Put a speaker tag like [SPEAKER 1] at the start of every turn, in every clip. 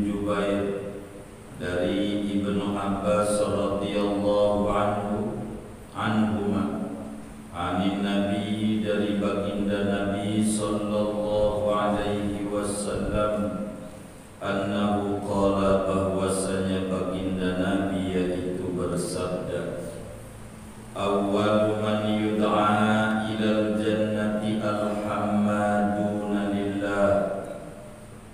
[SPEAKER 1] Jubair dari Ibnu Abbas radhiyallahu anhuma anin Nabi, dari baginda Nabi sallallahu alaihi wasallam, annahu qala, bahwasanya baginda Nabi yaitu bersabda, awwalu man yud'a ilal jannati al-hammaduna lillah.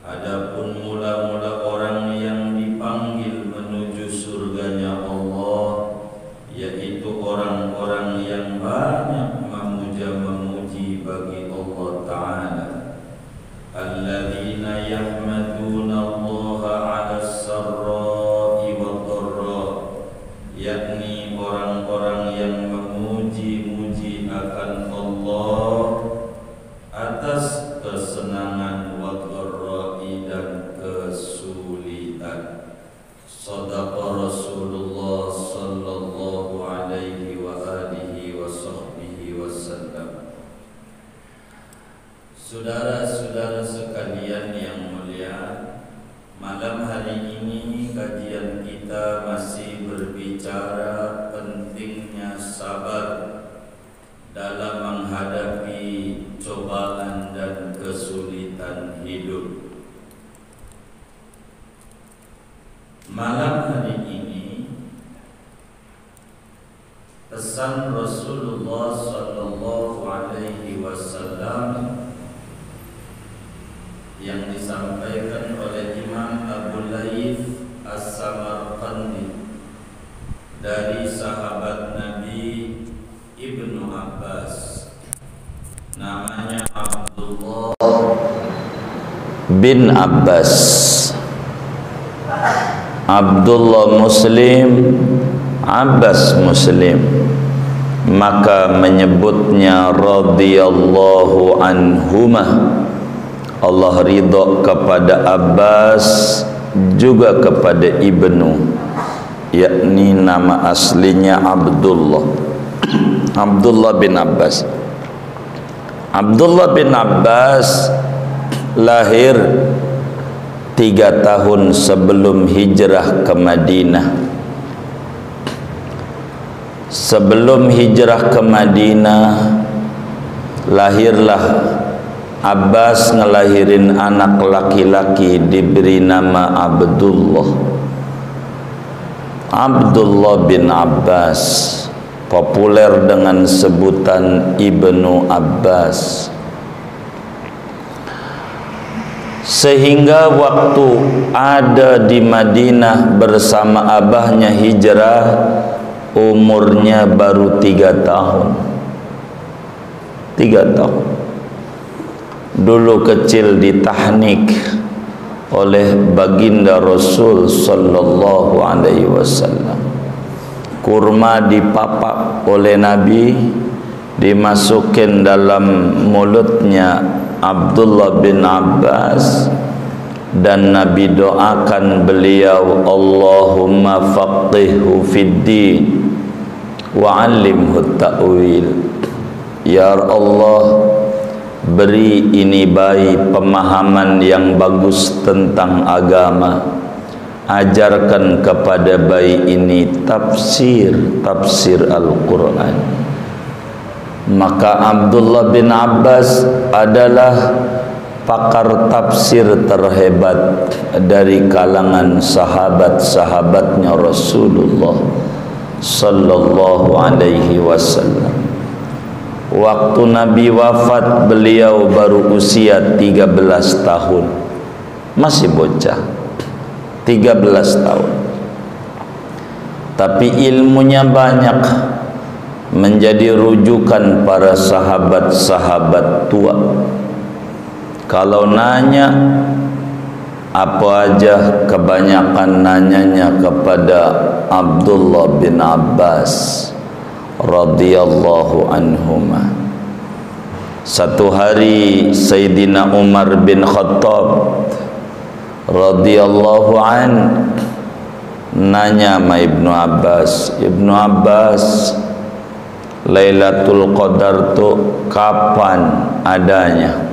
[SPEAKER 1] Adapun mula-mula orang yang dipanggil menuju surganya Allah, yaitu orang-orang yang banyak memuja-memuji bagi Allah Ta'ala. Alladzina yahmaduna Allah 'ala as-sarra'i wad-dharra, yakni orang-orang yang memuji-muji akan Allah atas kesenangan, wad-dharra'i, dan kesulitan. Shadaqa Rasulullah sallallahu alaihi wa alihi wa sahbihi wasallam. Saudara-saudara sekalian yang mulia, malam hari ini kajian kita masih berbicara pentingnya sabar dalam menghadapi cobaan dan kesulitan hidup. Malam hari ini pesan Rasulullah sallallahu alaihi wasallam yang disampaikan oleh Imam Abu Layth As-Samarqandi dari sahabat Nabi Ibnu Abbas, namanya Abdullah bin Abbas. Abdullah Muslim, Abbas Muslim, maka menyebutnya radhiyallahu anhumah. Allah ridha kepada Abbas juga kepada Ibnu, yakni nama aslinya Abdullah bin Abbas. Abdullah bin Abbas lahir 3 tahun sebelum hijrah ke Madinah. Sebelum hijrah ke Madinah, lahirlah Abbas, ngelahirin anak laki-laki diberi nama Abdullah. Abdullah bin Abbas, populer dengan sebutan Ibnu Abbas. Sehingga waktu ada di Madinah bersama abahnya hijrah, umurnya baru 3 tahun. 3 tahun. Dulu kecil ditahnik oleh baginda Rasul sallallahu alaihi wasallam. Kurma dipapak oleh Nabi, dimasukin dalam mulutnya Abdullah bin Abbas, dan Nabi doakan beliau, Allahumma faqihhu fid din wa 'allimhu ta'wil. Ya Allah, beri ini bayi pemahaman yang bagus tentang agama, ajarkan kepada bayi ini tafsir Al-Quran. Maka Abdullah bin Abbas adalah pakar tafsir terhebat dari kalangan sahabat-sahabatnya Rasulullah sallallahu alaihi wasallam. Waktu Nabi wafat, beliau baru usia 13 tahun. Masih bocah, 13 tahun. Tapi ilmunya banyak, menjadi rujukan para sahabat-sahabat tua. Kalau nanya apa aja, kebanyakan nanyanya kepada Abdullah bin Abbas radhiyallahu anhuma. Satu hari Sayyidina Umar bin Khattab radhiyallahu an nanya sama Ibnu Abbas, Ibnu Abbas, Lailatul Qadar tuh kapan adanya?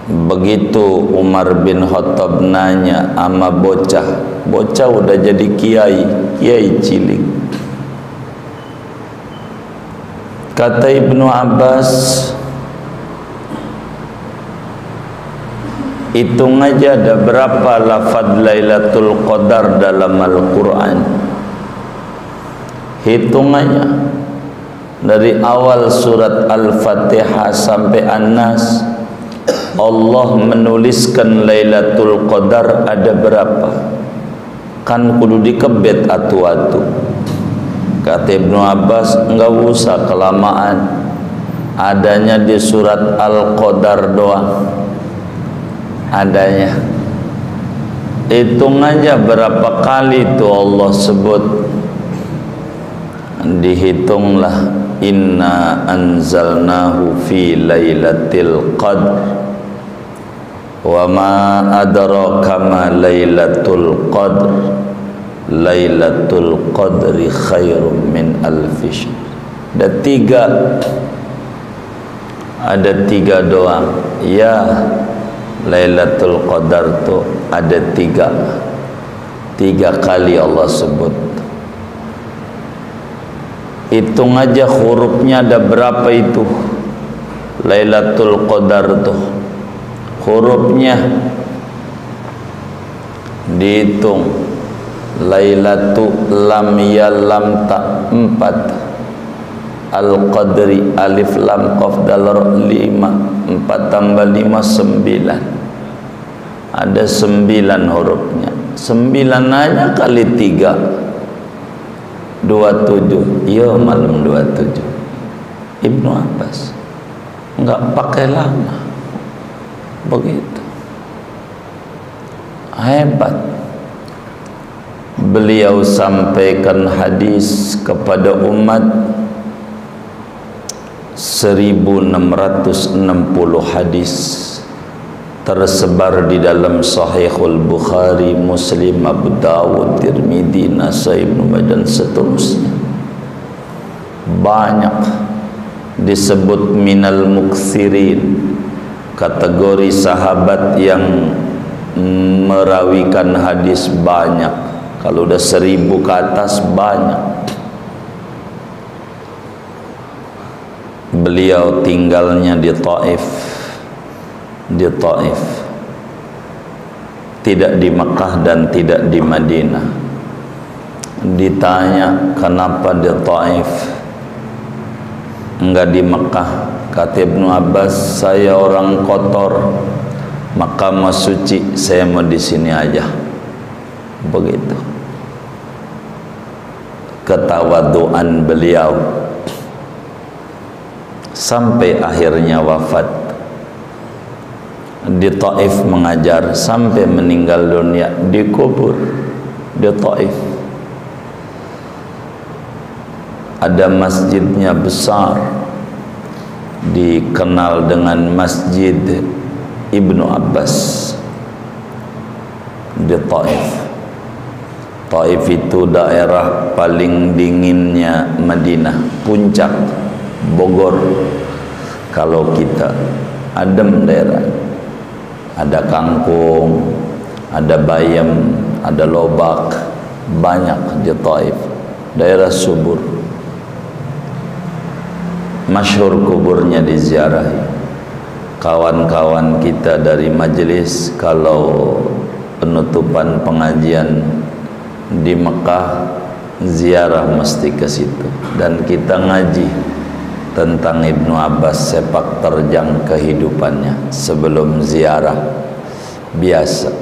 [SPEAKER 1] Begitu Umar bin Khattab nanya ama bocah udah jadi kiai cilik. Kata Ibnu Abbas, hitung aja ada berapa lafaz Lailatul Qadar dalam Al-Quran. Hitung aja dari awal surat Al-Fatihah sampai An-Nas, Allah menuliskan Lailatul Qadar ada berapa? Kan kudu dikebet atu-atu. Kata Ibnu Abbas, enggak usah kelamaan, adanya di surat Al-Qadar doang adanya. Hitung aja berapa kali itu Allah sebut. Dihitunglah, inna anzalnahu fi lailatul qadr wa ma adraka ma lailatul qadr lailatul qadri khairum min alfi syahr. Ada tiga doang ya. Lailatul Qadar tuh ada tiga kali Allah sebut. Hitung aja hurufnya ada berapa itu Lailatul Qadar tuh. Hurufnya dihitung. Lailatu lam ya lam ta 4, Al-Qadri alif lam qaf dal ra 5, 4 tambah 5 9. Ada 9 hurufnya. 9 aja kali 3 27. Ya malam 27. Ibnu Abbas enggak pakai lama. Begitu. Hebat. Beliau sampaikan hadis kepada umat 1660 hadis tersebar di dalam Sahihul Bukhari, Muslim, Abu Dawud, Tirmidzi, Nasai, Ibnu Majah dan seterusnya. Banyak disebut minal muksirin, kategori sahabat yang merawikan hadis banyak. Kalau udah 1000 ke atas banyak. Beliau tinggalnya di Taif, tidak di Mekah dan tidak di Madinah. Ditanya kenapa di Taif enggak di Mekah, kata Ibnu Abbas, saya orang kotor, Makkah suci, saya mau di sini aja. Begitu ketawaduan beliau sampai akhirnya wafat di Taif mengajar sampai meninggal dunia, dikubur di Taif. Ada masjidnya besar, dikenal dengan Masjid Ibnu Abbas di Taif. Taif itu daerah paling dinginnya Madinah, puncak Bogor. Kalau kita adem daerah, ada kangkung, ada bayam, ada lobak, banyak di Taif, daerah subur. Masyhur kuburnya diziarahi. Kawan-kawan kita dari majelis kalau penutupan pengajian di Mekah ziarah mesti ke situ, dan kita ngaji tentang Ibnu Abbas, sepak terjang kehidupannya sebelum ziarah biasa,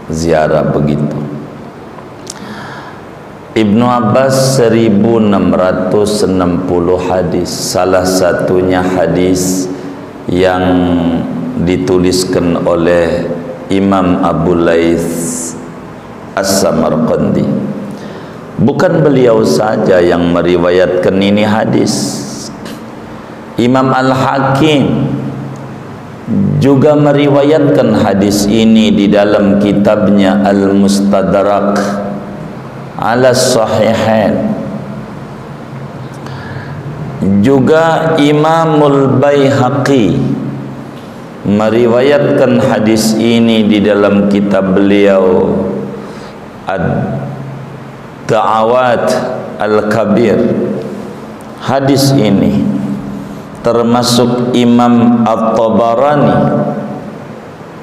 [SPEAKER 1] ziarah begitu. Ibnu Abbas 1660 hadis, salah satunya hadis yang dituliskan oleh Imam Abu Laits As-Samarqandi. Bukan beliau saja yang meriwayatkan ini hadis. Imam Al-Hakim juga meriwayatkan hadis ini di dalam kitabnya Al-Mustadrak ala Sahihain. Juga Imamul Baihaqi meriwayatkan hadis ini di dalam kitab beliau Ad-Da'awat Al-Kabir. Hadis ini termasuk Imam At-Tabarani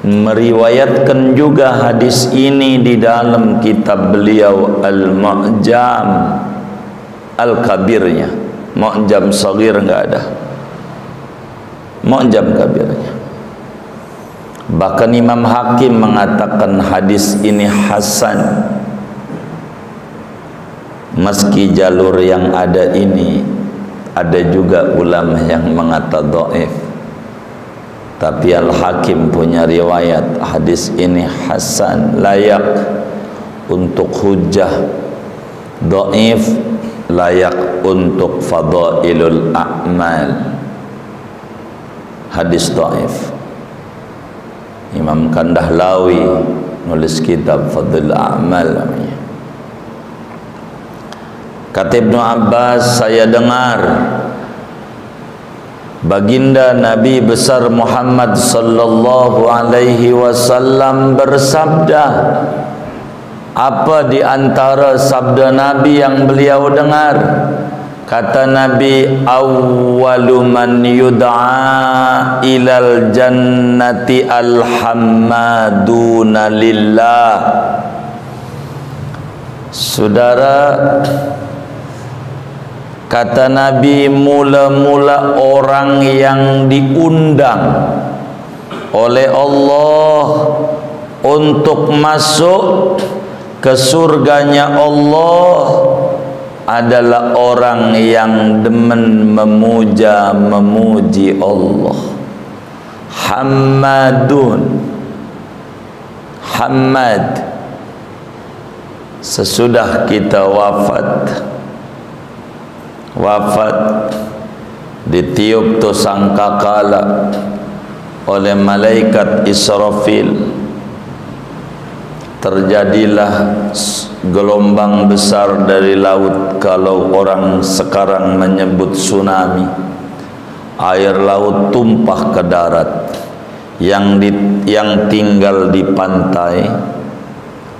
[SPEAKER 1] meriwayatkan juga hadis ini di dalam kitab beliau Al-Mu'jam Al-Kabirnya. Mu'jam Saghir enggak ada, Mu'jam Kabirnya. Bahkan Imam Hakim mengatakan hadis ini hasan, meski jalur yang ada ini ada juga ulama yang mengatakan dhaif, tapi Al-Hakim punya riwayat hadis ini hasan, layak untuk hujjah, dhaif layak untuk fadailul a'mal. Hadis dhaif. Imam Kandahlawi nulis kitab Fadlul A'mal namanya. Kata Ibnu Abbas, saya dengar baginda Nabi besar Muhammad sallallahu alaihi wasallam bersabda. Apa di antara sabda Nabi yang beliau dengar? Kata Nabi, awwalu man yud'a ilal jannati alhammaduna lillah. Saudara, kata Nabi, mula-mula orang yang diundang oleh Allah untuk masuk ke surganya Allah adalah orang yang demen memuji Allah. Hammadun, Hamad. Sesudah kita wafat ditiup tu sangkakala oleh malaikat Israfil, terjadilah gelombang besar dari laut. Kalau orang sekarang menyebut tsunami, air laut tumpah ke darat. Yang tinggal di pantai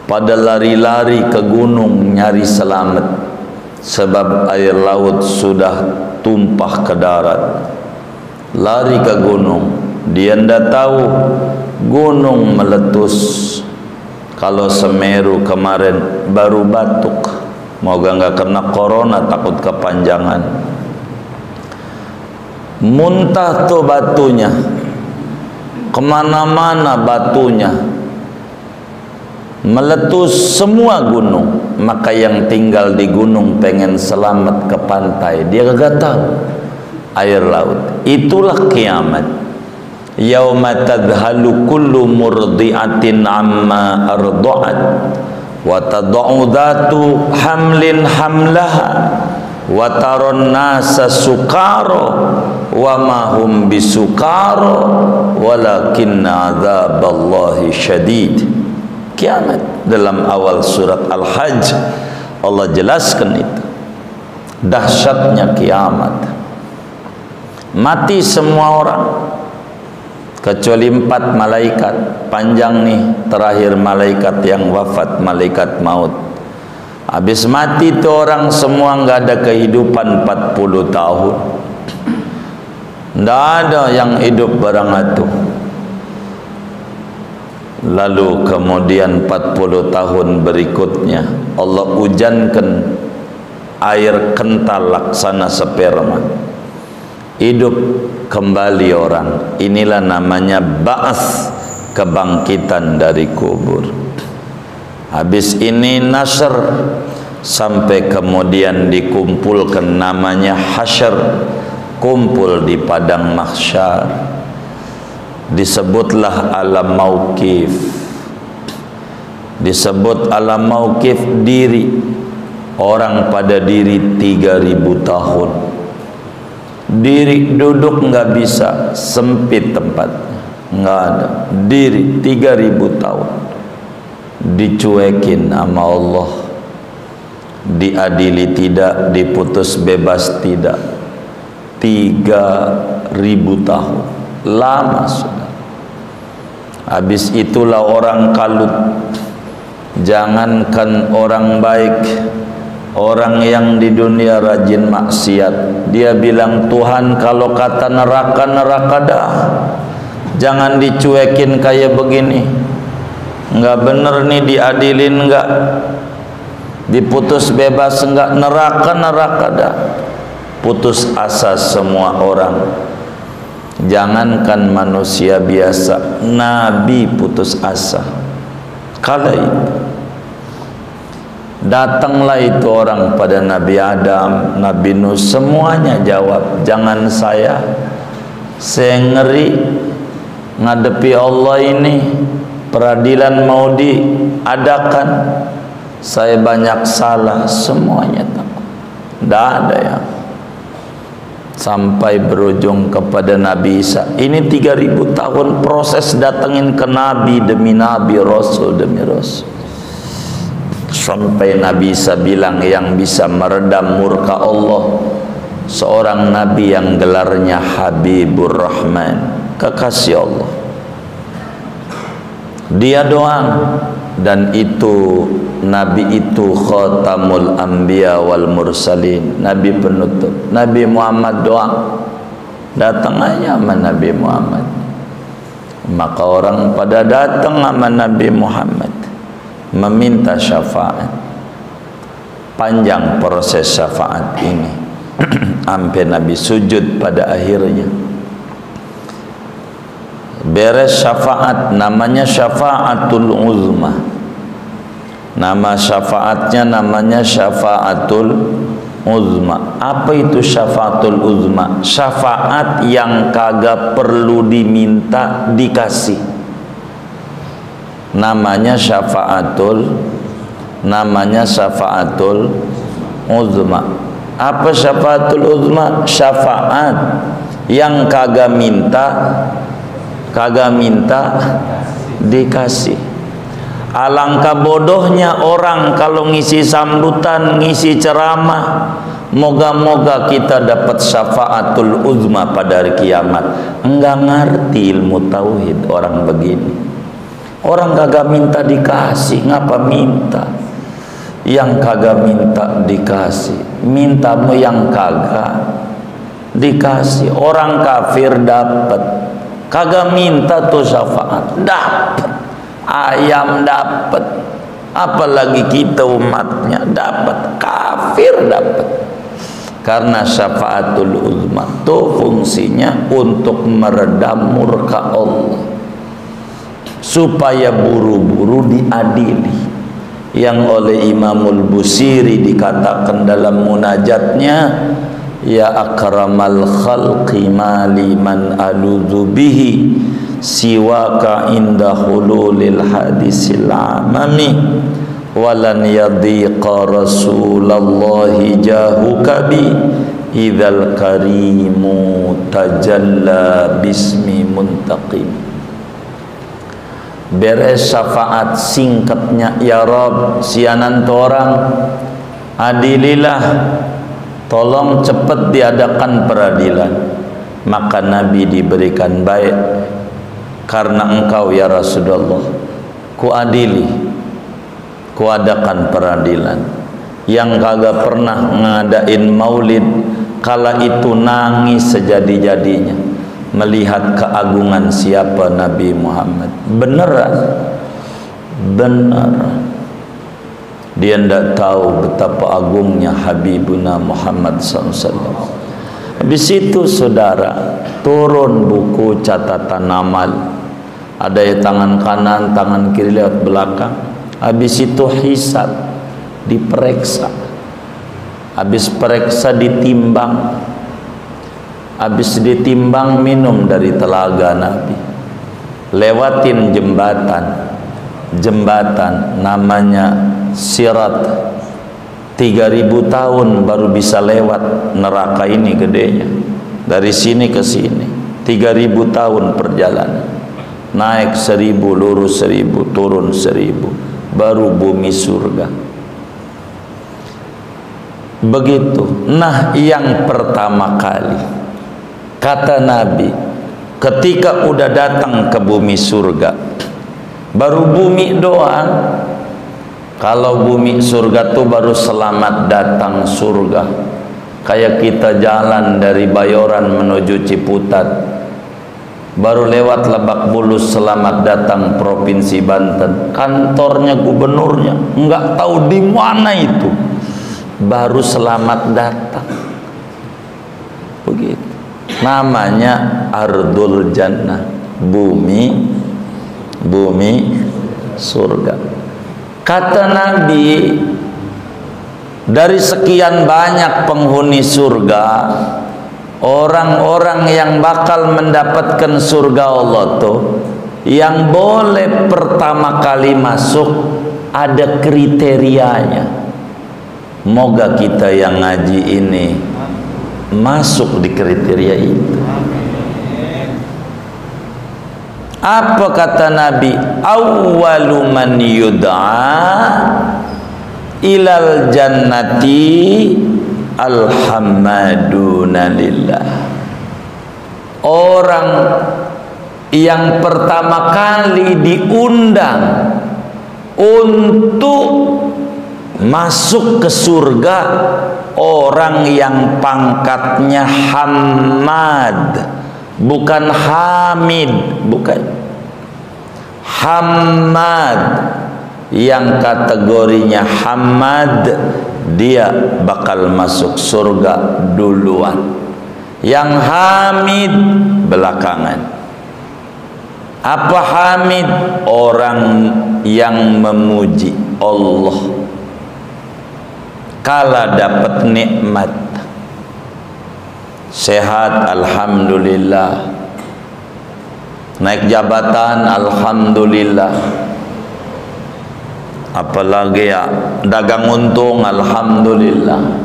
[SPEAKER 1] pada lari-lari ke gunung nyari selamat, sebab air laut sudah tumpah ke darat. Lari ke gunung, dia ndak tahu gunung meletus. Kalau Semeru kemarin baru batuk, moga nggak kena corona, takut kepanjangan. Muntah tuh batunya, kemana-mana batunya, meletus semua gunung. Maka yang tinggal di gunung pengen selamat ke pantai, dia kagak tahu air laut. Itulah kiamat. Yauma tadhalu kullu murdi'atin amma arda'at wa tad'u dhatu hamlin hamlaha wa taron nasa sukara wa ma hum bisukara walakinna adzaballahi syadid. Kiamat. Dalam awal surat Al-Hajj Allah jelaskan itu, dahsyatnya kiamat. Mati semua orang kecuali 4 malaikat. Panjang nih, terakhir malaikat yang wafat, malaikat maut. Habis mati itu orang semua nggak ada kehidupan 40 tahun. Nggak ada yang hidup barang itu. Lalu kemudian 40 tahun berikutnya Allah hujankan air kental laksana sperma, hidup kembali orang. Inilah namanya ba'ats, kebangkitan dari kubur. Habis ini nasr, sampai kemudian dikumpulkan, namanya hasyr, kumpul di padang mahsyar. Disebutlah alam mauqif. Disebut alam mauqif diri. Orang pada diri 3000 tahun. Diri duduk nggak bisa, sempit tempatnya, nggak ada. Diri 3000 tahun. Dicuekin sama Allah. Diadili tidak, diputus bebas tidak. 3000 tahun. Lama sudah. Habis itulah orang kalut. Jangankan orang baik, orang yang di dunia rajin maksiat, dia bilang, Tuhan kalau kata neraka, neraka dah. Jangan dicuekin kayak begini. Enggak bener nih, diadilin enggak, diputus bebas enggak, neraka, neraka dah. Putus asa semua orang. Jangankan manusia biasa, Nabi putus asa. Kala itu datanglah itu orang pada Nabi Adam, Nabi Nuh, semuanya jawab, jangan saya ngeri ngadepi Allah ini, peradilan mau diadakan, saya banyak salah, semuanya takut. Tidak ada yang sampai berujung kepada Nabi Isa. Ini 3000 tahun proses datengin ke Nabi demi Nabi, Rasul demi Rasul, sampai Nabi Isa bilang yang bisa meredam murka Allah seorang Nabi yang gelarnya Habibur Rahman, kekasih Allah. Dia doang, dan itu Nabi itu khatamul anbiya wal mursalin, Nabi penutup. Nabi Muhammad doang, datang aja sama Nabi Muhammad. Maka orang pada datang sama Nabi Muhammad meminta syafaat. Panjang proses syafaat ini sampai Nabi sujud pada akhirnya. Beres syafaat, namanya syafaatul uzma. Nama syafaatnya namanya syafaatul uzma. Apa itu syafaatul uzma? Syafaat yang kagak perlu diminta dikasih. Namanya syafaatul uzma. Apa syafaatul uzma? Syafaat yang kagak minta dikasih. Alangkah bodohnya orang kalau ngisi sambutan, ngisi ceramah, moga-moga kita dapat syafaatul uzma pada hari kiamat. Enggak ngerti ilmu tauhid orang begini. Orang kagak minta dikasih, ngapa minta? Yang kagak minta dikasih, mintamu yang kagak dikasih. Orang kafir dapat, kagak minta tuh syafaat, dapat. Ayam dapat, apalagi kita umatnya dapat, kafir dapat. Karena syafaatul uzma itu fungsinya untuk meredam murka Allah, supaya buru-buru diadili. Yang oleh Imamul Busiri dikatakan dalam munajatnya, ya akramal khalqi mali man aludhu bihi siwaka inda hululil hadisil amami walan yadhiqa rasulallahi jahuka bi idzal karimu tajalla bismi muntaqim. Beres syafaat singkatnya, ya Rabb, sianan tu orang, adililah, tolong cepat diadakan peradilan. Maka Nabi diberikan baik, karena engkau ya Rasulullah, ku adili, ku adakan peradilan. Yang kagak pernah ngadain maulid, kala itu nangis sejadi-jadinya melihat keagungan siapa Nabi Muhammad. Beneran dia tidak tahu betapa agungnya Habibuna Muhammad SAW. Habis itu saudara, turun buku catatan amal. Ada yang tangan kanan, tangan kiri lewat belakang. Habis itu hisab, diperiksa. Habis periksa ditimbang. Habis ditimbang minum dari telaga Nabi. Lewatin jembatan namanya Sirat. 3000 tahun baru bisa lewat neraka ini gedenya. Dari sini ke sini 3000 tahun perjalanan. Naik 1000, lurus 1000, turun 1000, baru bumi surga. Begitu. Nah, yang pertama kali kata Nabi, ketika udah datang ke bumi surga, baru bumi doang. Kalau bumi surga tuh baru selamat datang surga. Kayak kita jalan dari Bayoran menuju Ciputat, baru lewat Lebak Bulus, selamat datang Provinsi Banten. Kantornya gubernurnya nggak tahu di mana itu, baru selamat datang. Begitu. Namanya Ardul Jannah, bumi surga. Kata Nabi, dari sekian banyak penghuni surga, orang-orang yang bakal mendapatkan surga Allah tuh, yang boleh pertama kali masuk ada kriterianya. Moga kita yang ngaji ini masuk di kriteria itu. Apa kata Nabi? Awwalu man yud'a ilal jannati alhamdulillah lillah. Orang yang pertama kali diundang untuk masuk ke surga, orang yang pangkatnya Hamad, bukan Hamid, bukan Hamad. Yang kategorinya Hamad, dia bakal masuk surga duluan. Yang Hamid belakangan. Apa Hamid? Orang yang memuji Allah kala dapat nikmat, sehat alhamdulillah, naik jabatan alhamdulillah, apalagi ya dagang untung alhamdulillah,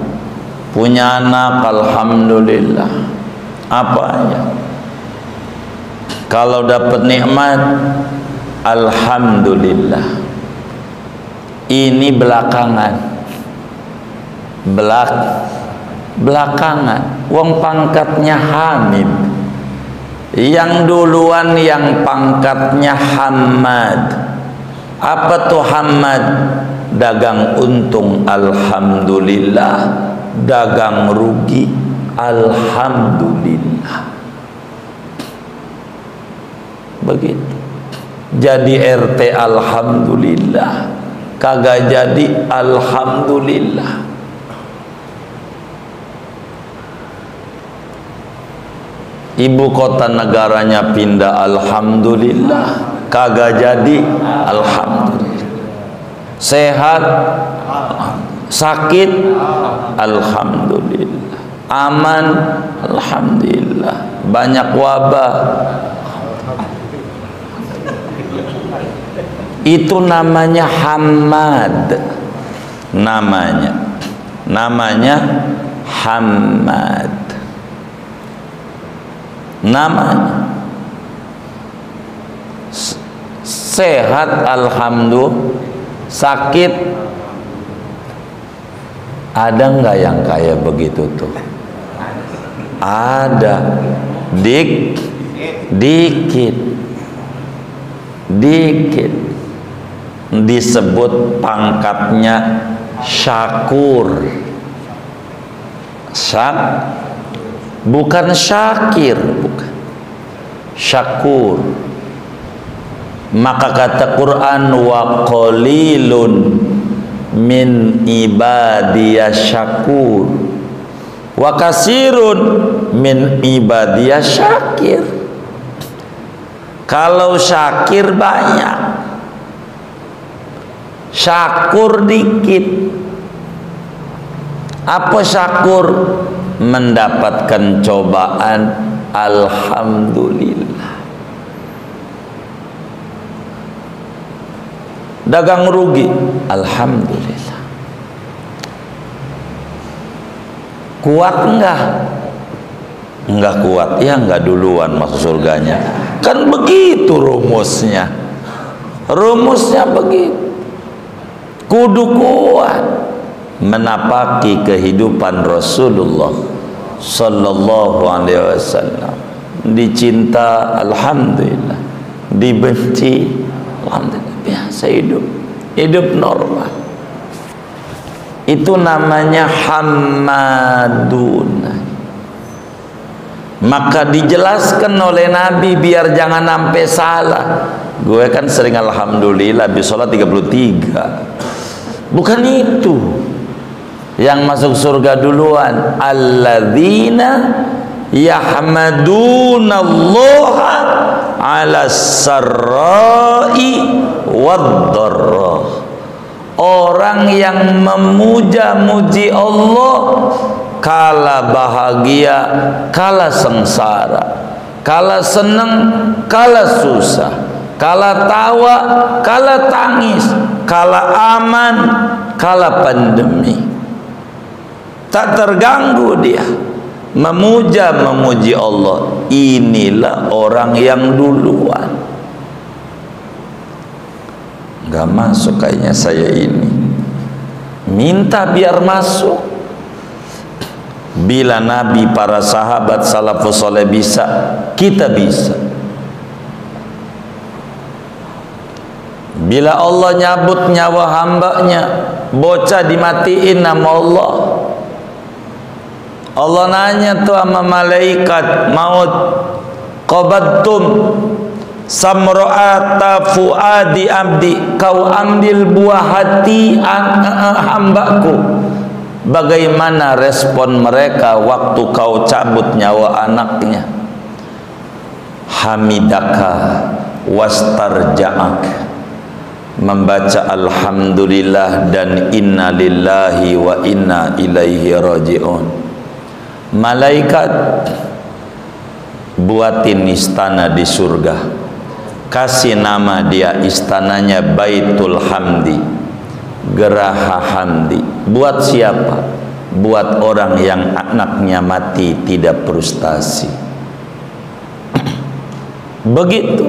[SPEAKER 1] punya anak alhamdulillah, apa aja. Kalau dapat nikmat alhamdulillah. Ini belakangan, belakangan. Wong pangkatnya Hamid, yang duluan yang pangkatnya Hamad. Apa tuh Hamad? Dagang untung alhamdulillah, dagang rugi alhamdulillah. Begitu. Jadi RT alhamdulillah, kagak jadi alhamdulillah. Ibu kota negaranya pindah alhamdulillah, kagak jadi alhamdulillah. Sehat, sakit alhamdulillah, aman alhamdulillah, banyak wabah. Itu namanya Hamad. Namanya Hamad. Namanya sehat alhamdulillah, sakit ada nggak yang kayak begitu tuh? Ada, dikit disebut pangkatnya syakur. Bukan syakir, bukan syakur. Maka kata Quran, wa qalilun min ibadiyas syakur wa kasirun min ibadiyas syakir. Kalau syakir banyak, syakur dikit. Apa syakur? Mendapatkan cobaan alhamdulillah. Dagang rugi alhamdulillah. Kuat enggak? Enggak kuat, ya enggak duluan masuk surganya. Kan begitu rumusnya. Rumusnya begitu. Kudu kuat menapaki kehidupan Rasulullah sallallahu alaihi wasallam. dicinta alhamdulillah, dibenci alhamdulillah, biasa hidup normal. Itu namanya hammadun. Maka dijelaskan oleh Nabi biar jangan sampai salah. Gue kan sering alhamdulillah habis sholat 33. Bukan itu yang masuk surga duluan. Alladzina yahmadunallaha ala sarra'i wad-dharra. Orang yang memuja-muji Allah kala bahagia, kala sengsara, kala senang, kala susah, kala tawa, kala tangis, kala aman, kala pandemi. Tak terganggu dia memuji Allah. Inilah orang yang duluan. Gak masuk kayaknya saya ini. Minta biar masuk. Bila Nabi, para sahabat salafus saleh bisa, kita bisa. Bila Allah nyabut nyawa hambanya, bocah dimatiin nama Allah. Allah nanya tuh sama malaikat maut, qabattum samra'ata fuadi abdi, kau ambil buah hati hambaku. Bagaimana respon mereka waktu kau cabut nyawa anaknya? Hamidaka wastarja'ak, membaca alhamdulillah dan inna lillahi wa inna ilaihi raji'un. Malaikat buatin istana di surga, kasih nama dia istananya Baitul Hamdi, Geraha Hamdi. Buat siapa? Buat orang yang anaknya mati tidak frustasi. Begitu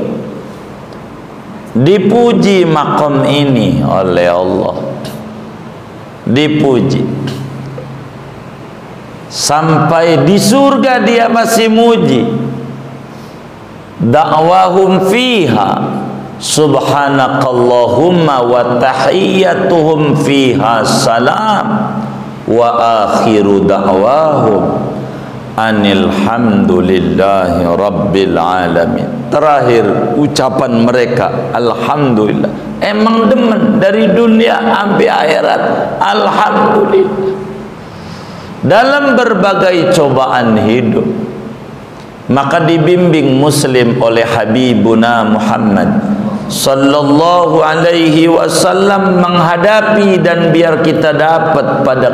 [SPEAKER 1] dipuji makom ini oleh Allah, dipuji sampai di surga dia masih muji. Da'wahum fiha subhanakallahumma wa tahiyyatuhum fiha salam wa akhiru da'wahum anil hamdulillahi rabbil alamin. Terakhir ucapan mereka alhamdulillah. Emang demen dari dunia sampai akhirat alhamdulillah. Dalam berbagai cobaan hidup, maka dibimbing muslim oleh Habibuna Muhammad sallallahu alaihi wasallam menghadapi dan biar kita dapat pada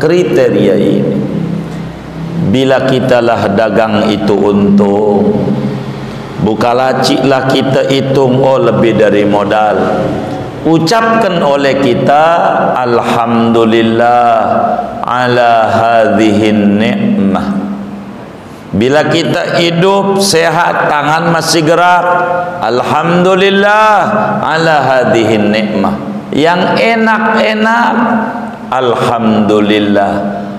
[SPEAKER 1] kriteria ini. Bila kitalah dagang itu untung, buka laciklah kita hitung, oh lebih dari modal. Ucapkan oleh kita alhamdulillah ala hadhihin ni'mah. Bila kita hidup sehat, tangan masih gerak, alhamdulillah ala hadhihin ni'mah. Yang enak-enak, alhamdulillah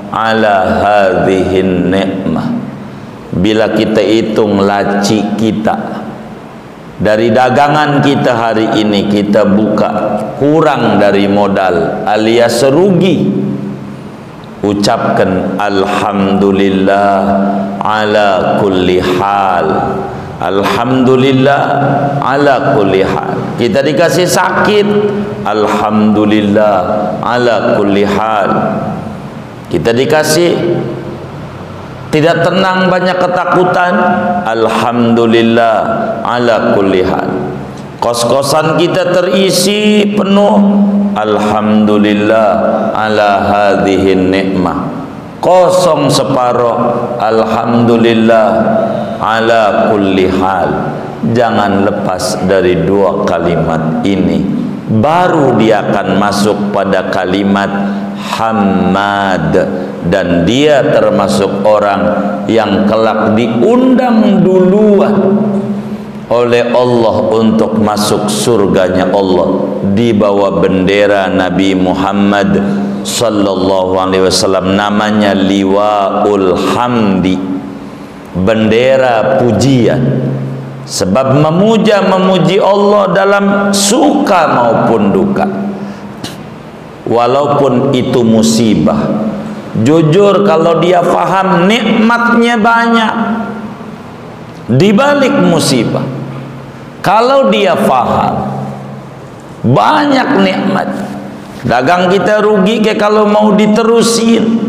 [SPEAKER 1] ala hadhihin ni'mah. Bila kita hitung laci kita, dari dagangan kita hari ini kita buka kurang dari modal alias rugi, ucapkan alhamdulillah ala kulli hal. Alhamdulillah ala kulli hal. Kita dikasih sakit, alhamdulillah ala kulli hal. Kita dikasih tidak tenang, banyak ketakutan, alhamdulillah ala kulli hal. Kos-kosan kita terisi penuh, alhamdulillah ala hadhihin ni'mah. Kosong separuh, alhamdulillah ala kulli hal. Jangan lepas dari dua kalimat ini, baru dia akan masuk pada kalimat Hamad, dan dia termasuk orang yang kelak diundang duluan oleh Allah untuk masuk surganya Allah di bawah bendera Nabi Muhammad sallallahu alaihi wasallam, namanya Liwaul Hamdi. bendera pujian. Sebab memuji Allah dalam suka maupun duka, walaupun itu musibah. Jujur, kalau dia faham nikmatnya banyak di balik musibah, kalau dia faham banyak nikmat, dagang kita rugi kayak kalau mau diterusin,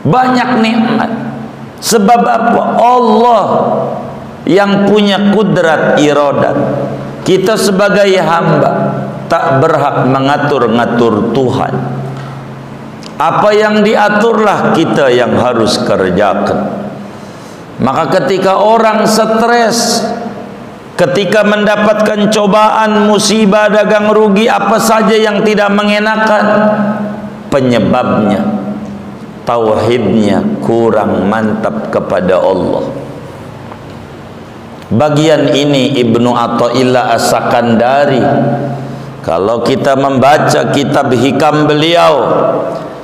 [SPEAKER 1] banyak nikmat. Sebab apa? Allah yang punya kudrat iradat. Kita sebagai hamba tak berhak mengatur-ngatur Tuhan. Apa yang diaturlah kita yang harus kerjakan. Maka ketika orang stres, ketika mendapatkan cobaan, musibah, dagang rugi, apa saja yang tidak mengenakan, penyebabnya tauhidnya kurang mantap kepada Allah. Bagian ini Ibnu Athaillah As-Sakandari, kalau kita membaca kitab hikam beliau,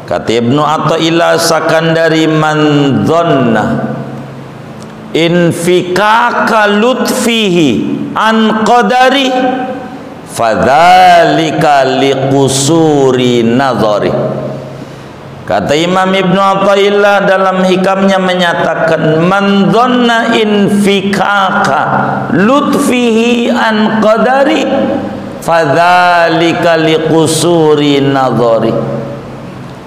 [SPEAKER 1] kata Ibnu Athaillah As-Sakandari, man dhanna infikaka lutfihi an qadari fadzalika liqusuri nazari. Kata Imam Ibnu Athaillah dalam hikamnya menyatakan, man dhanna infikaka lutfihi an qadari fadzalika liqusuri nazari.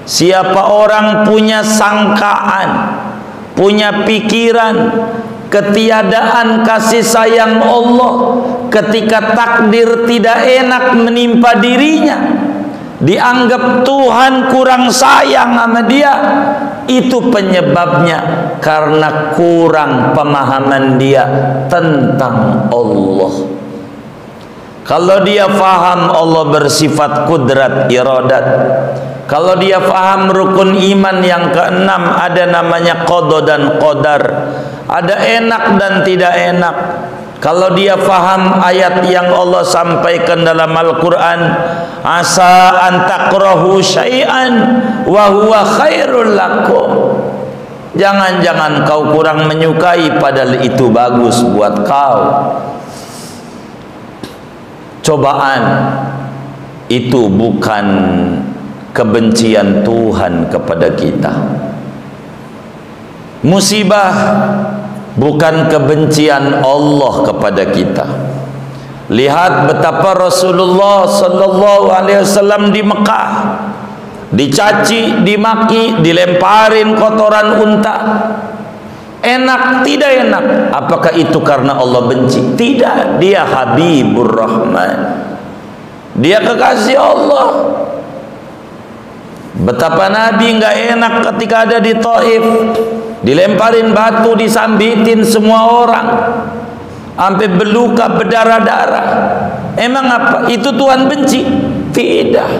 [SPEAKER 1] Siapa orang punya sangkaan, punya pikiran ketiadaan kasih sayang Allah, ketika takdir tidak enak menimpa dirinya, dianggap Tuhan kurang sayang sama dia, itu penyebabnya karena kurang pemahaman dia tentang Allah. Kalau dia faham Allah bersifat kudrat iradat, kalau dia faham rukun iman yang keenam, ada namanya qada dan qadar, ada enak dan tidak enak. Kalau dia faham ayat yang Allah sampaikan dalam Al-Quran, asa an takrahu syai'an wa huwa khairul lakum, jangan-jangan kau kurang menyukai padahal itu bagus buat kau. Cobaan itu bukan kebencian Tuhan kepada kita. Musibah bukan kebencian Allah kepada kita. Lihat betapa Rasulullah sallallahu alaihi wasallam di Mekah dicaci, dimaki, dilemparin kotoran unta. Enak tidak enak? Apakah itu karena Allah benci? Tidak, dia Habibur Rahman, dia kekasih Allah. Betapa Nabi nggak enak ketika ada di Taif, dilemparin batu, disambitin semua orang sampai beluka berdarah-darah. Emang apa? Itu Tuhan benci? Tidak.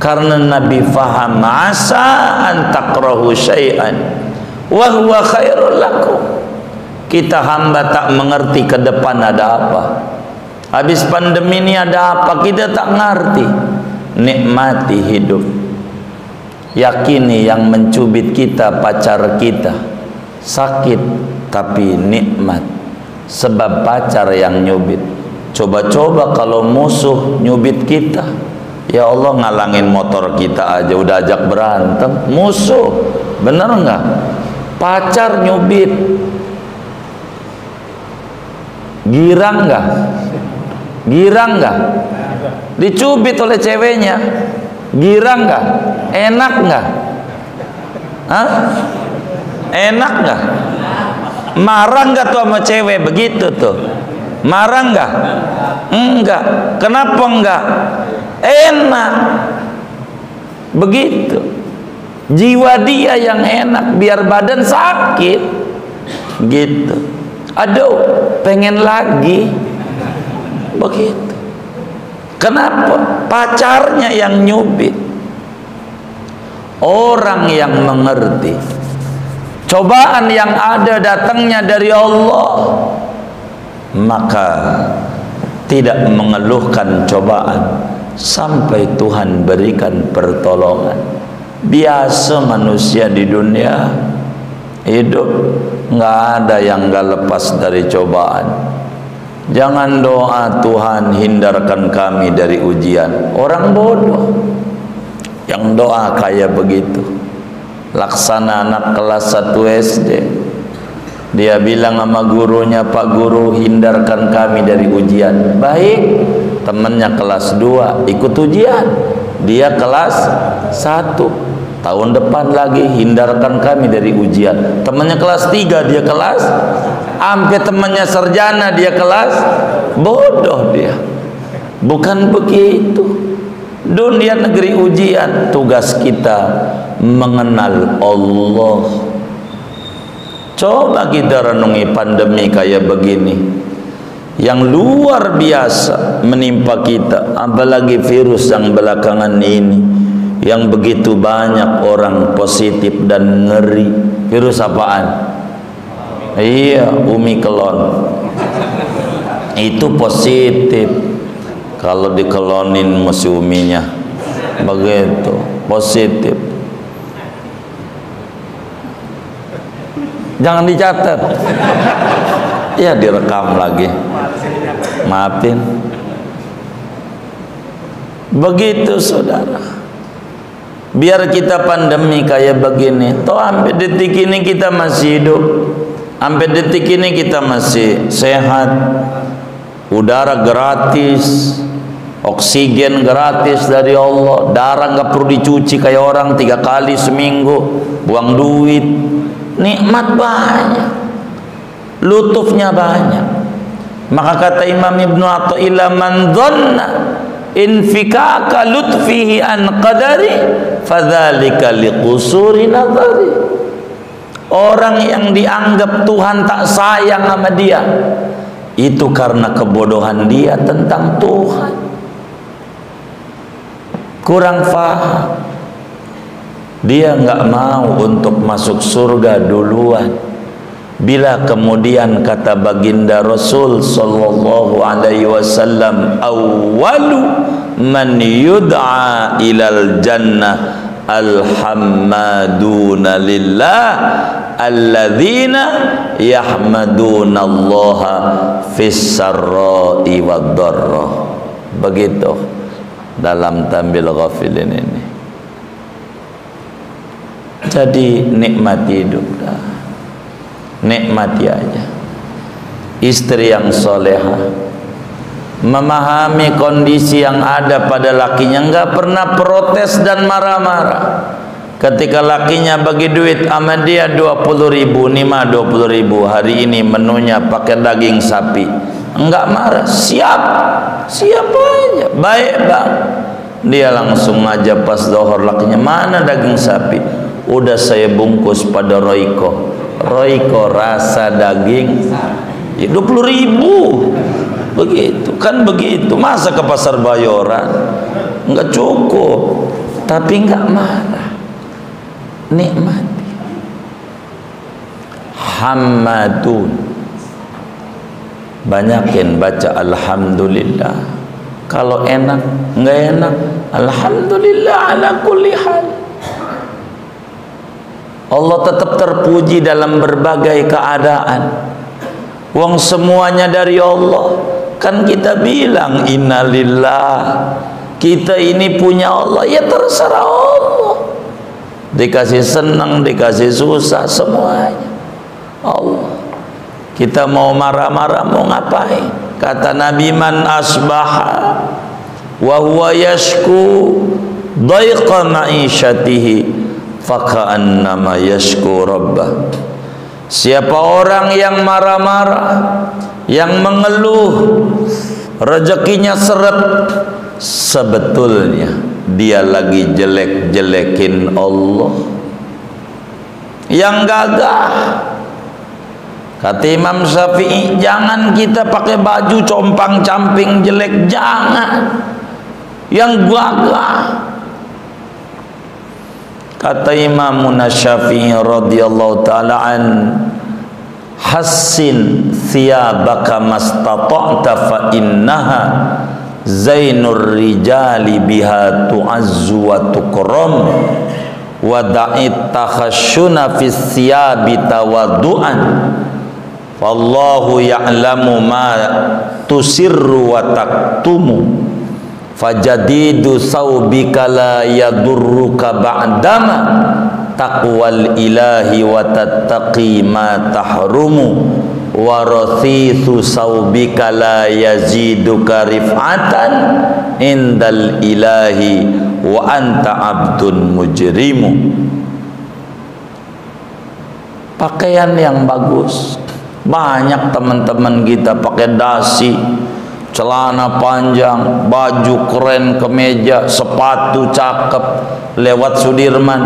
[SPEAKER 1] Karena Nabi faham, asa an takrahu syai'an wa huwa khairul lakum. Kita hamba tak mengerti ke depan ada apa. Habis pandemi ini ada apa? Kita tak ngerti. Nikmati hidup. Yakini yang mencubit kita pacar kita, sakit tapi nikmat, sebab pacar yang nyubit. Coba-coba kalau musuh nyubit kita, ya Allah, ngalangin motor kita aja udah ajak berantem. Musuh, bener nggak? Pacar nyubit, girang nggak? Girang nggak? Dicubit oleh ceweknya, girang nggak? Enak nggak? Hah? Enak nggak? Marah nggak tuh sama cewek begitu tuh? Marah nggak? Enggak. Kenapa enggak? Enak. Begitu. Jiwa dia yang enak, biar badan sakit. Gitu. Aduh, pengen lagi. Begitu. Kenapa? Pacarnya yang nyubit. Orang yang mengerti cobaan yang ada datangnya dari Allah, maka tidak mengeluhkan cobaan sampai Tuhan berikan pertolongan. Biasa manusia di dunia Hidup nggak ada yang nggak lepas dari cobaan. Jangan doa Tuhan hindarkan kami dari ujian. Orang bodoh yang doa kayak begitu. Laksana anak kelas 1 SD, dia bilang sama gurunya, Pak Guru hindarkan kami dari ujian. Baik, temannya kelas 2 ikut ujian, dia kelas 1. Tahun depan lagi hindarkan kami dari ujian. Temannya kelas 3, dia kelas, sampai temannya sarjana dia kelas. Bodoh dia. Bukan begitu. Dunia negeri ujian. Tugas kita mengenal Allah. Coba kita renungi pandemi kayak begini yang luar biasa menimpa kita, apalagi virus yang belakangan ini, yang begitu banyak orang positif dan ngeri. Virus apaan? Iya, Omicron. Itu positif. Kalau dikelonin masih uminya begitu, positif. Jangan dicatat. Ya direkam lagi. Maafin. Begitu saudara. Biar kita pandemi kayak begini, toh sampai detik ini kita masih hidup, sampai detik ini kita masih sehat, udara gratis, oksigen gratis dari Allah, darah nggak perlu dicuci kayak orang 3 kali seminggu, buang duit, nikmat banyak, lutufnya banyak. Maka kata Imam Ibnu Athaillah, man dhanna infikaka lutfihi an qadari fadzalika liqusuri nadhari. Orang yang dianggap Tuhan tak sayang sama dia, itu karena kebodohan dia tentang Tuhan, kurang faham. Dia nggak mau untuk masuk surga duluan. Bila kemudian kata baginda Rasul sallallahu alaihi wasallam, awwalu man yud'a ilal jannah alhammaduna lillah alladzina yahmaduna allaha fis sarra'i wad dharra. Begitu dalam Tambil Ghafilin ini. Jadi nikmati hidup dah. Nikmati aja. Istri yang solehah, memahami kondisi yang ada pada lakinya, nggak pernah protes dan marah-marah. Ketika lakinya bagi duit sama dia 20.000, nih mah 20.000, hari ini menunya pakai daging sapi, enggak marah, siap aja, baik bang. Dia langsung aja pas dohor, lakinya mana daging sapi, udah saya bungkus pada Royco rasa daging ya 20.000, begitu kan, begitu. Masa ke pasar Bayoran nggak cukup, tapi nggak marah, nikmati. Hamadun, banyakin baca alhamdulillah. Kalau enak, nggak enak, alhamdulillah ala kulli hal. Allah tetap terpuji dalam berbagai keadaan. Wong semuanya dari Allah. Kan kita bilang innalillah, kita ini punya Allah, ya terserah Allah. Dikasih senang, dikasih susah, semuanya Allah. Kita mau marah-marah, mau ngapain? Kata Nabi, man asbaha wa huwa yashku dhaiqa ma'isyatihi faka'annama yashku rabbah. Siapa orang yang marah-marah, yang mengeluh, rezekinya seret, sebetulnya dia lagi jelek-jelekin Allah. Yang gagah, kata Imam Syafi'i, jangan kita pakai baju compang-camping jelek, jangan. Yang gagah. Kata Imam Syafi'i radhiyallahu ta'ala an, hassin thiyabaka mastata'ta fa innaha zainur rijali biha tu'azzu wa tukram Wada'it takhasyuna fis siyabi tawaddu'an wallahu ya'lamu ma tusirru wa taktumu fajadidu saubika la yadurruka ba'dama taqwal ilahi wa tattaqi ma tahrumu wa rathithu saubika la yaziduka rif'atan indal ilahi wa anta abdun mujrimu. Pakaian yang bagus. Banyak teman-teman kita pakai dasi, celana panjang, baju keren, kemeja, sepatu cakep, lewat Sudirman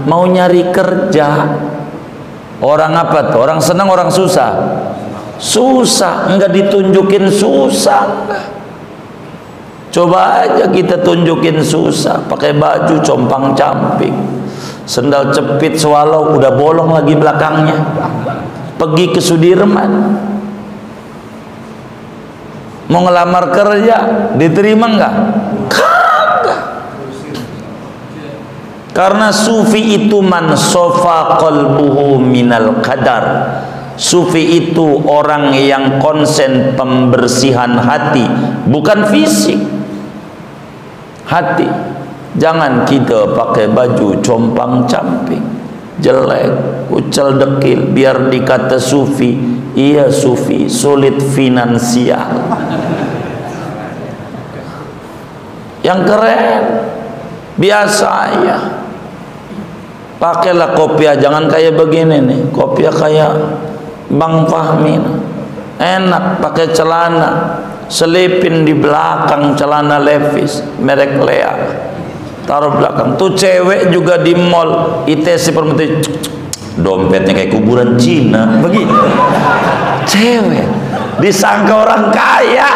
[SPEAKER 1] mau nyari kerja. Orang apa tuh? Orang senang, orang susah? Susah, enggak ditunjukin susah. Coba aja kita tunjukin susah, pakai baju compang-camping, sendal cepit swallow udah bolong lagi belakangnya. Pergi ke Sudirman mau ngelamar kerja, diterima enggak? Kagak. Karena sufi itu man sofa qalbuhu minal qadar. Sufi itu orang yang konsen pembersihan hati, bukan fisik, hati. Jangan kita pakai baju compang-camping, jelek, ucel dekil, biar dikata sufi. Iya sufi, sulit finansial. Yang keren, biasa aja. Pakailah kopiah, jangan kayak begini nih. Kopiah kayak Bang Fahmi, enak, pakai celana, selipin di belakang celana Levi's merek Lea, taruh belakang. Tuh cewek juga di mall ITC Permata, dompetnya kayak kuburan Cina begitu. Cewek disangka orang kaya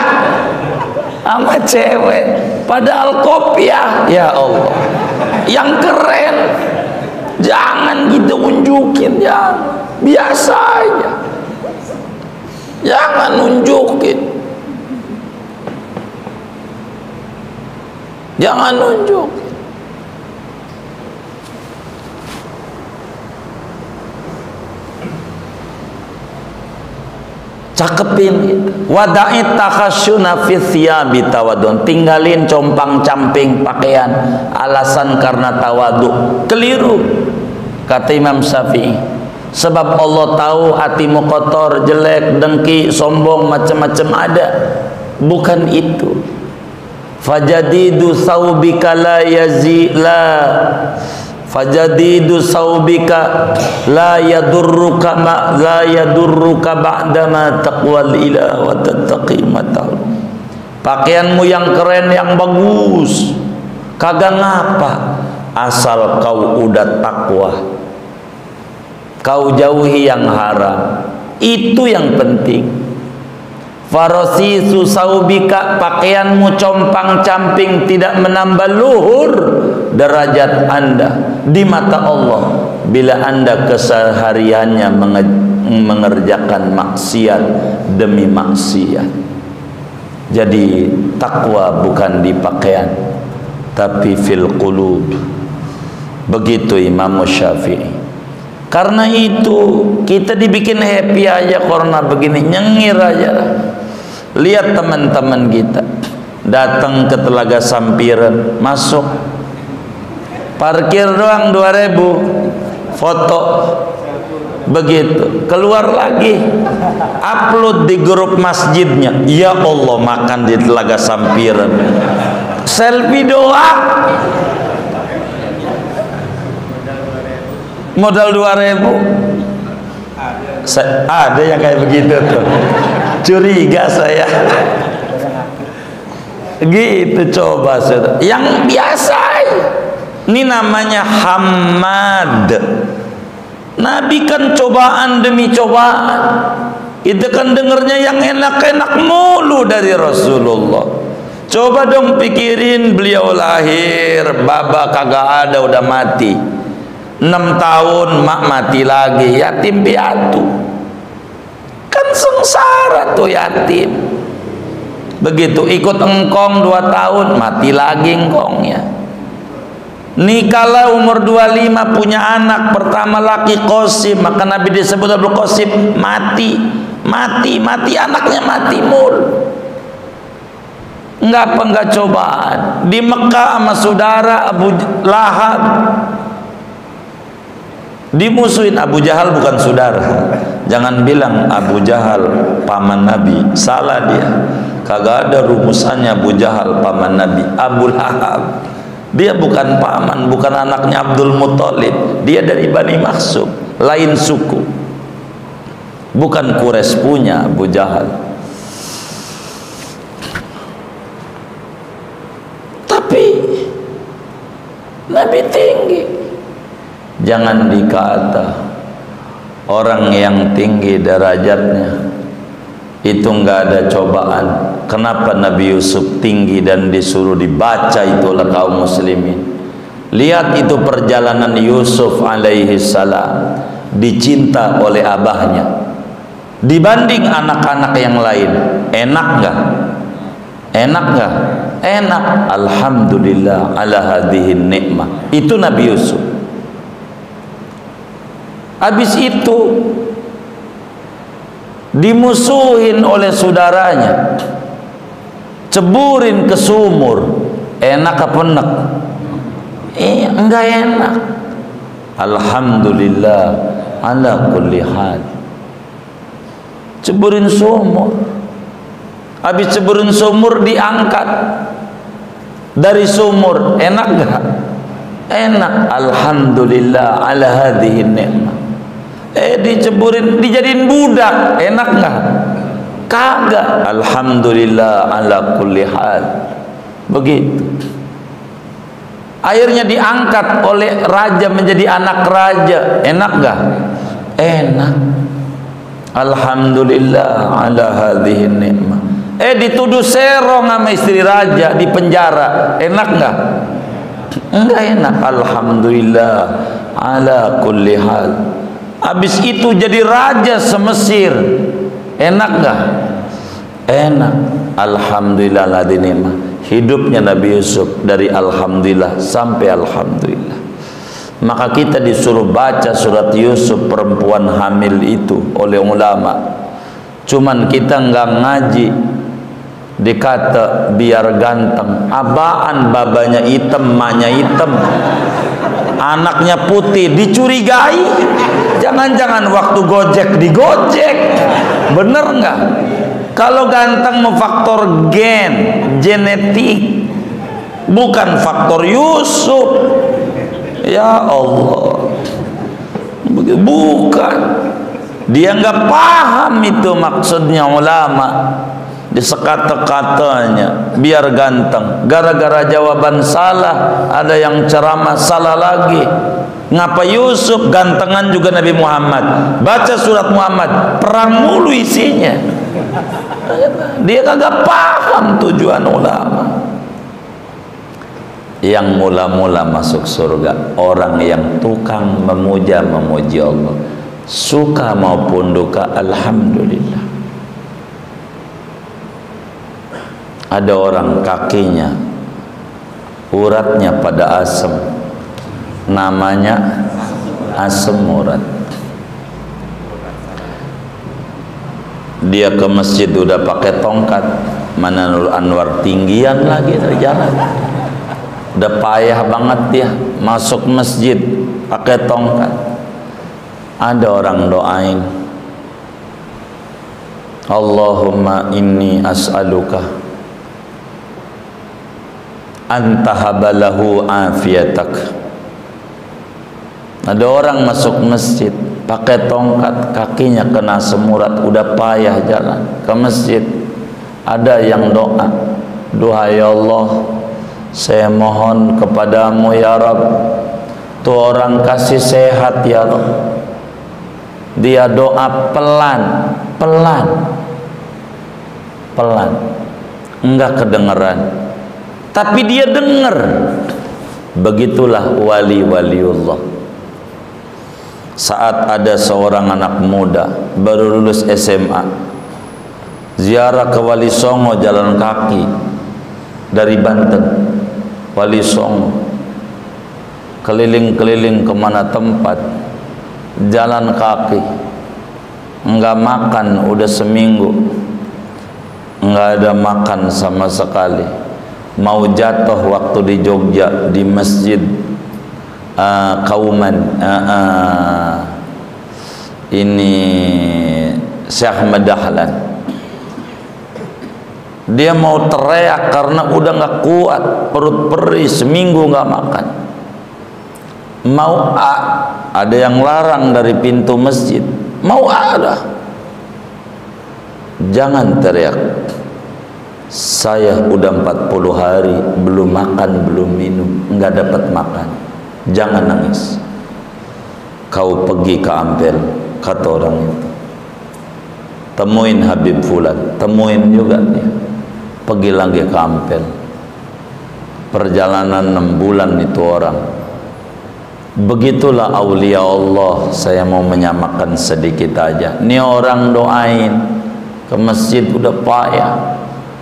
[SPEAKER 1] sama cewek, padahal kopiah. Ya Allah, yang keren jangan kita unjukin, ya biasa aja, jangan nunjukin, jangan nunjukin. Cakepin gitu. Wada'it takhasyuna fi thiyabi tawadun. Tinggalin compang-camping pakaian alasan karena tawadu. Keliru kata Imam Syafi'i. Sebab Allah tahu hatimu kotor, jelek, dengki, sombong, macam-macam ada. Bukan itu. Fajadidu saubika la yazila, fajadidu saubika la yadurruka ma la yadurruka ba'dama taqwal ilah wa tattaqi mata'u. Pakaianmu yang keren, yang bagus, kagak ngapa asal kau udah takwa, kau jauhi yang haram. Itu yang penting. Farasisu saubika, pakaianmu compang-camping tidak menambah luhur derajat Anda di mata Allah bila Anda kesehariannya mengerjakan maksiat demi maksiat. Jadi takwa bukan di pakaian tapi fil qulub. Begitu Imam Syafi'i. Karena itu kita dibikin happy aja corona begini, nyengir aja. Lihat teman-teman kita datang ke Telaga Sampiran, masuk parkir doang 2.000, foto begitu, keluar lagi upload di grup masjidnya. Ya Allah, makan di Telaga Sampiran, selfie doang, modal 2.000. Ada yang kayak begitu tuh, curiga saya. Gitu coba saudara, yang biasa aja. Ini namanya hamad. Nabi kan cobaan demi cobaan. Kita kan dengernya yang enak-enak mulu dari Rasulullah. Coba dong pikirin, beliau lahir, baba kagak ada, udah mati. 6 tahun mak mati lagi, yatim piatu. Kan sengsara tuh yatim. Begitu ikut engkong 2 tahun, mati lagi engkongnya. Nikahlah umur 25, punya anak pertama laki Qasim, maka Nabi disebut Abdul Qasim, mati, anaknya mati mul. Enggak cobaan. Di Mekah sama saudara Abu Lahab dimusuhin. Abu Jahal bukan saudara. Jangan bilang Abu Jahal paman Nabi, salah dia. Kagak ada rumusannya Abu Jahal paman Nabi. Abu Lahab, dia bukan paman, bukan anaknya Abdul Muthalib. Dia dari Bani Makhzum, lain suku. Bukan Quraisy punya Abu Jahal. Tapi Nabi tinggi. Jangan dikata orang yang tinggi derajatnya itu enggak ada cobaan. Kenapa Nabi Yusuf tinggi dan disuruh dibaca itu oleh kaum muslimin? Lihat itu perjalanan Yusuf alaihi salam, dicinta oleh abahnya dibanding anak-anak yang lain. Enak enggak? Enak enggak? Enak. Alhamdulillah ala hadhihin nikmah. Itu Nabi Yusuf. Habis itu dimusuhin oleh saudaranya, ceburin ke sumur. Enak apa enak? Enggak enak. Alhamdulillah ala kulli hal. Ceburin sumur. Habis ceburin sumur diangkat dari sumur. Enak enggak? Enak. Alhamdulillah ala hadhihi nikmah. Diceburin, dijadiin budak. Enak enggak? Kagak. Alhamdulillah ala kulli hal. Begitu. Akhirnya diangkat oleh raja menjadi anak raja. Enak enggak? Enak. Alhamdulillah ala hadhihi nikmah. Dituduh serong sama istri raja, di penjara. Enak enggak? Enggak enak. Alhamdulillah ala kulli hal. Habis itu jadi raja se-Mesir. Enak enggak? Enak. Alhamdulillah ala nikmah. Hidupnya Nabi Yusuf dari alhamdulillah sampai alhamdulillah. Maka kita disuruh baca surat Yusuf perempuan hamil itu oleh ulama. Cuman kita enggak ngaji. Dikata biar ganteng. Abaan babanya hitam, emaknya hitam, anaknya putih, dicurigai. Jangan-jangan waktu gojek digojek. Bener nggak? Kalau ganteng mau faktor gen, genetik, bukan faktor Yusuf. Ya Allah, bukan. Dia nggak paham itu maksudnya ulama. Disekata-katanya biar ganteng, gara-gara jawaban salah ada yang ceramah salah lagi. Ngapa Yusuf gantengan juga Nabi Muhammad? Baca surat Muhammad, perang mulu isinya. Dia kagak paham tujuan ulama. Yang mula-mula masuk surga orang yang tukang memuji Allah, suka maupun duka, alhamdulillah. Ada orang kakinya, uratnya pada asem, namanya asem urat. Dia ke masjid udah pakai tongkat, Mananul Anwar tinggian lagi dari jalan. Udah payah banget dia masuk masjid pakai tongkat. Ada orang doain, Allahumma inni as'aluka antahabalahu afiyatak. Ada orang masuk masjid pakai tongkat, kakinya kena semurat, udah payah jalan ke masjid. Ada yang doa, duhai Allah, saya mohon kepadamu ya Rabb, tuh orang kasih sehat ya Rabb. Dia doa pelan, enggak kedengeran, tapi dia dengar. Begitulah wali-waliullah. Saat ada seorang anak muda baru lulus SMA, ziarah ke Wali Songo jalan kaki dari Banten. Wali Songo keliling-keliling kemana tempat, jalan kaki, enggak makan udah seminggu, enggak ada makan sama sekali, mau jatuh waktu di Jogja di masjid Kauman ini Syekh Ahmad Dahlan. Dia mau teriak karena udah nggak kuat, perut perih, seminggu nggak makan. Mau ada yang larang dari pintu masjid, mau ada. Jangan teriak. Saya udah 40 hari belum makan, belum minum, nggak dapat makan. Jangan nangis. Kau pergi ke Ampel, kata orang itu. Temuin Habib Fulan, temuin juga dia. Pergi lagi ke Ampel. Perjalanan 6 bulan itu orang. Begitulah aulia Allah. Saya mau menyamakan sedikit aja. Ini orang doain ke masjid udah payah.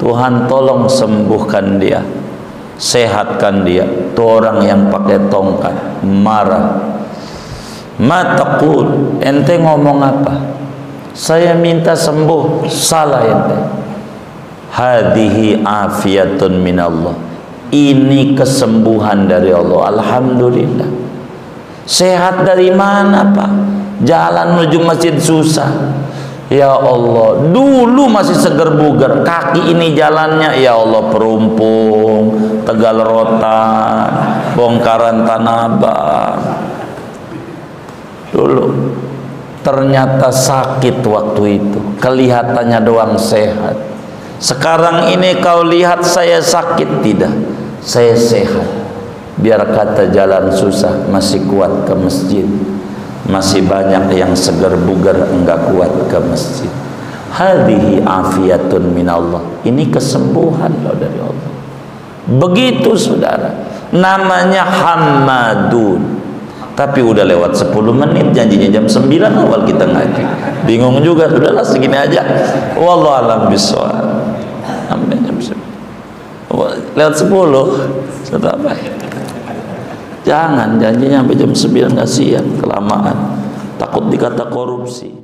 [SPEAKER 1] Tuhan tolong sembuhkan dia, sehatkan dia. Itu orang yang pakai tongkat marah. Ma taqul, ente ngomong apa? Saya minta sembuh, salah ente. Hadihi afiatun minallah. Ini kesembuhan dari Allah. Alhamdulillah. Sehat dari mana, Pak? Jalan menuju masjid susah. Ya Allah, dulu masih seger bugar, kaki ini jalannya ya Allah Perumpung, Tegal Rotan, Bongkaran Tanah Abang. Dulu ternyata sakit waktu itu, kelihatannya doang sehat. Sekarang ini kau lihat saya sakit, tidak, saya sehat. Biar kata jalan susah masih kuat ke masjid. Masih banyak yang segar bugar enggak kuat ke masjid. Hadhihi afiatun minallah. Ini kesembuhan loh dari Allah. Begitu saudara. Namanya Hammadun. Tapi udah lewat 10 menit, janjinya jam 9 awal kita ngaji. Bingung juga, sudahlah segini aja. Wallahu a'lam bishawab. Sampai jam 9. Lewat 10. Sudah apa? Jangan, janjinya sampai jam 9, kasihan, kelamaan. Takut dikata korupsi.